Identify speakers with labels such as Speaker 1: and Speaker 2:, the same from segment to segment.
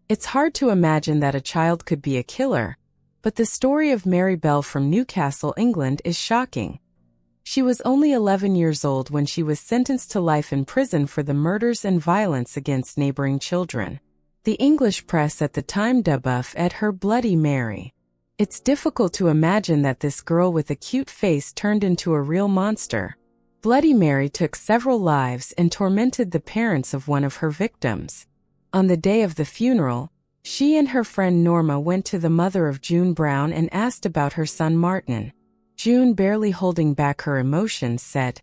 Speaker 1: It's hard to imagine that a child could be a killer, but the story of Mary Bell from Newcastle, England is shocking. She was only 11 years old when she was sentenced to life in prison for the murders and violence against neighboring children. The English press at the time dubbFed her Bloody Mary. It's difficult to imagine that this girl with a cute face turned into a real monster. Bloody Mary took several lives and tormented the parents of one of her victims. On the day of the funeral, she and her friend Norma went to the mother of June Brown and asked about her son Martin. June, barely holding back her emotions, said,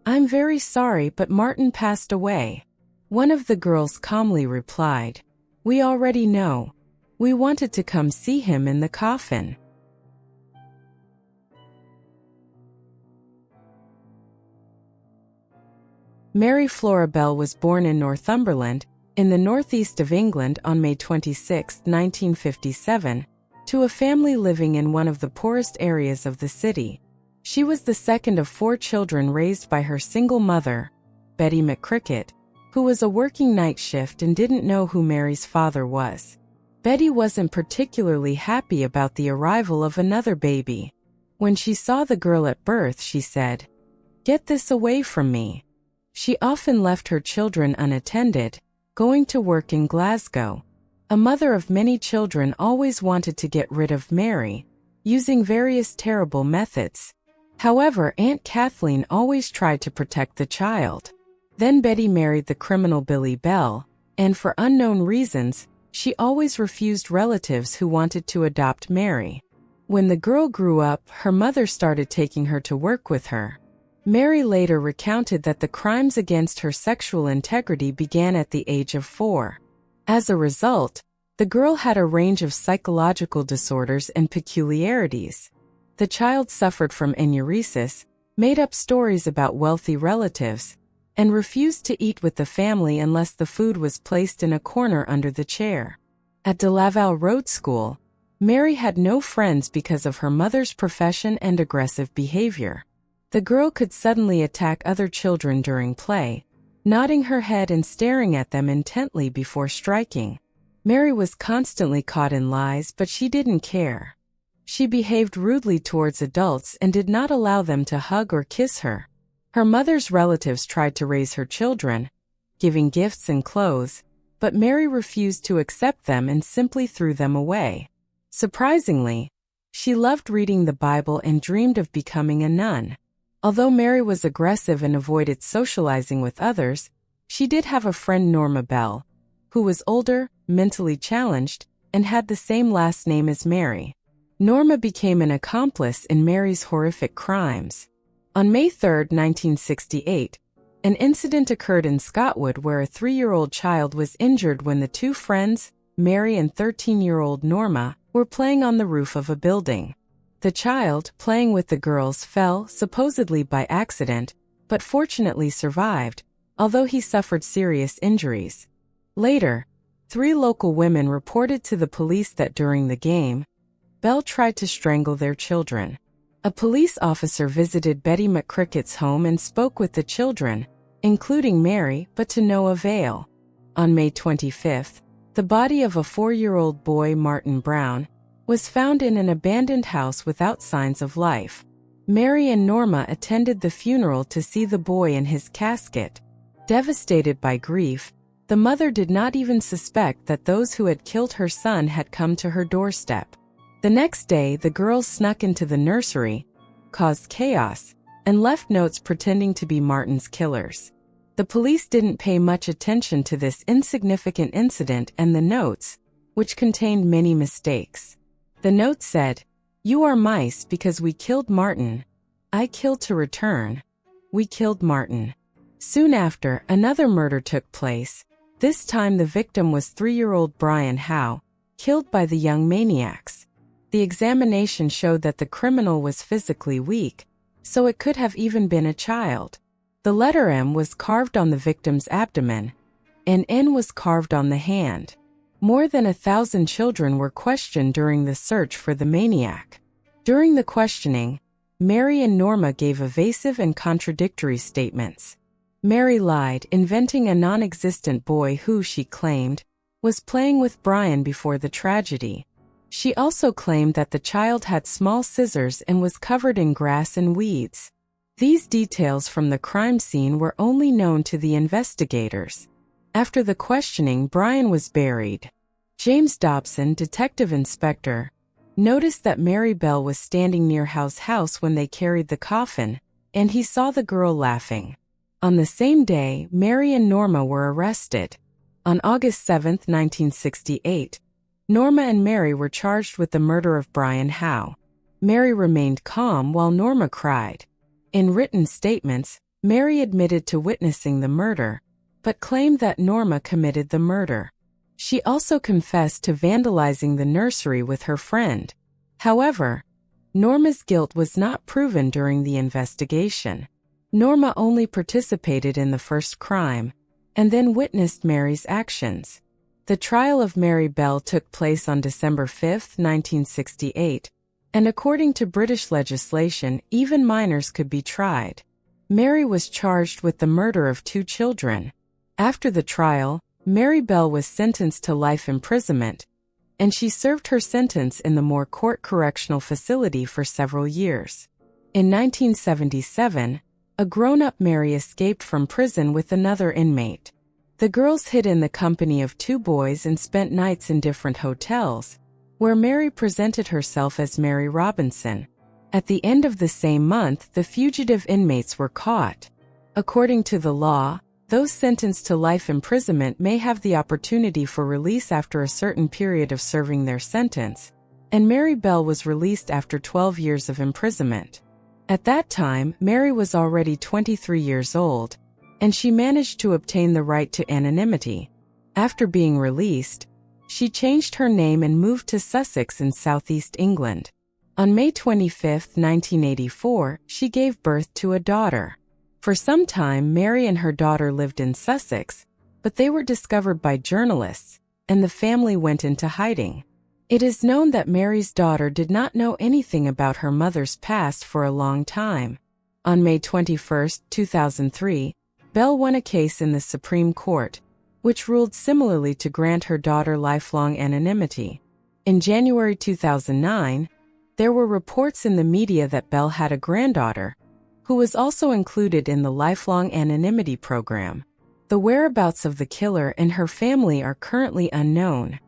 Speaker 1: "I'm very sorry, but Martin passed away." One of the girls calmly replied, "We already know. We wanted to come see him in the coffin." Mary Flora Bell was born in Northumberland, in the northeast of England on May 26, 1957, to a family living in one of the poorest areas of the city. She was the second of 4 children raised by her single mother, Betty McCricket, who was a working night shift and didn't know who Mary's father was. Betty wasn't particularly happy about the arrival of another baby. When she saw the girl at birth, she said, "Get this away from me." She often left her children unattended, going to work in Glasgow. A mother of many children always wanted to get rid of Mary, using various terrible methods. However, Aunt Kathleen always tried to protect the child. Then Betty married the criminal Billy Bell, and for unknown reasons, she always refused relatives who wanted to adopt Mary. When the girl grew up, her mother started taking her to work with her. Mary later recounted that the crimes against her sexual integrity began at the age of 4. As a result, the girl had a range of psychological disorders and peculiarities. The child suffered from enuresis, made up stories about wealthy relatives, and refused to eat with the family unless the food was placed in a corner under the chair. At De Laval Road School, Mary had no friends because of her mother's profession and aggressive behavior. The girl could suddenly attack other children during play, nodding her head and staring at them intently before striking. Mary was constantly caught in lies, but she didn't care. She behaved rudely towards adults and did not allow them to hug or kiss her. Her mother's relatives tried to raise her children, giving gifts and clothes, but Mary refused to accept them and simply threw them away. Surprisingly, she loved reading the Bible and dreamed of becoming a nun. Although Mary was aggressive and avoided socializing with others, she did have a friend, Norma Bell, who was older, mentally challenged, and had the same last name as Mary. Norma became an accomplice in Mary's horrific crimes. On May 3, 1968, an incident occurred in Scotwood where a 3-year-old child was injured when the 2 friends, Mary and 13-year-old Norma, were playing on the roof of a building. The child, playing with the girls, fell, supposedly by accident, but fortunately survived, although he suffered serious injuries. Later, 3 local women reported to the police that during the game, Bell tried to strangle their children. A police officer visited Betty McCricket's home and spoke with the children, including Mary, but to no avail. On May 25, the body of a 4-year-old boy, Martin Brown, was found in an abandoned house without signs of life. Mary and Norma attended the funeral to see the boy in his casket. Devastated by grief, the mother did not even suspect that those who had killed her son had come to her doorstep. The next day, the girls snuck into the nursery, caused chaos, and left notes pretending to be Martin's killers. The police didn't pay much attention to this insignificant incident and the notes, which contained many mistakes. The note said, "You are mice because we killed Martin. I killed to return. We killed Martin." Soon after, another murder took place. This time the victim was 3-year-old Brian Howe, killed by the young maniacs. The examination showed that the criminal was physically weak, so it could have even been a child. The letter M was carved on the victim's abdomen, and N was carved on the hand. More than 1,000 children were questioned during the search for the maniac. During the questioning, Mary and Norma gave evasive and contradictory statements. Mary lied, inventing a non-existent boy who, she claimed, was playing with Brian before the tragedy. She also claimed that the child had small scissors and was covered in grass and weeds. These details from the crime scene were only known to the investigators. After the questioning, Brian was buried. James Dobson, detective inspector, noticed that Mary Bell was standing near Howe's house when they carried the coffin, and he saw the girl laughing. On the same day, Mary and Norma were arrested. On August 7, 1968, Norma and Mary were charged with the murder of Brian Howe. Mary remained calm while Norma cried. In written statements, Mary admitted to witnessing the murder, but claimed that Norma committed the murder. She also confessed to vandalizing the nursery with her friend. However, Norma's guilt was not proven during the investigation. Norma only participated in the first crime, and then witnessed Mary's actions. The trial of Mary Bell took place on December 5, 1968, and according to British legislation, even minors could be tried. Mary was charged with the murder of 2 children. After the trial, Mary Bell was sentenced to life imprisonment, and she served her sentence in the Moore Court Correctional Facility for several years. In 1977, a grown-up Mary escaped from prison with another inmate. The girls hid in the company of 2 boys and spent nights in different hotels, where Mary presented herself as Mary Robinson. At the end of the same month, the fugitive inmates were caught. According to the law, those sentenced to life imprisonment may have the opportunity for release after a certain period of serving their sentence, and Mary Bell was released after 12 years of imprisonment. At that time, Mary was already 23 years old, and she managed to obtain the right to anonymity. After being released, she changed her name and moved to Sussex in southeast England. On May 25, 1984, she gave birth to a daughter. For some time, Mary and her daughter lived in Sussex, but they were discovered by journalists, and the family went into hiding. It is known that Mary's daughter did not know anything about her mother's past for a long time. On May 21, 2003, Bell won a case in the Supreme Court, which ruled similarly to grant her daughter lifelong anonymity. In January 2009, there were reports in the media that Bell had a granddaughter, who was also included in the lifelong anonymity program. The whereabouts of the killer and her family are currently unknown.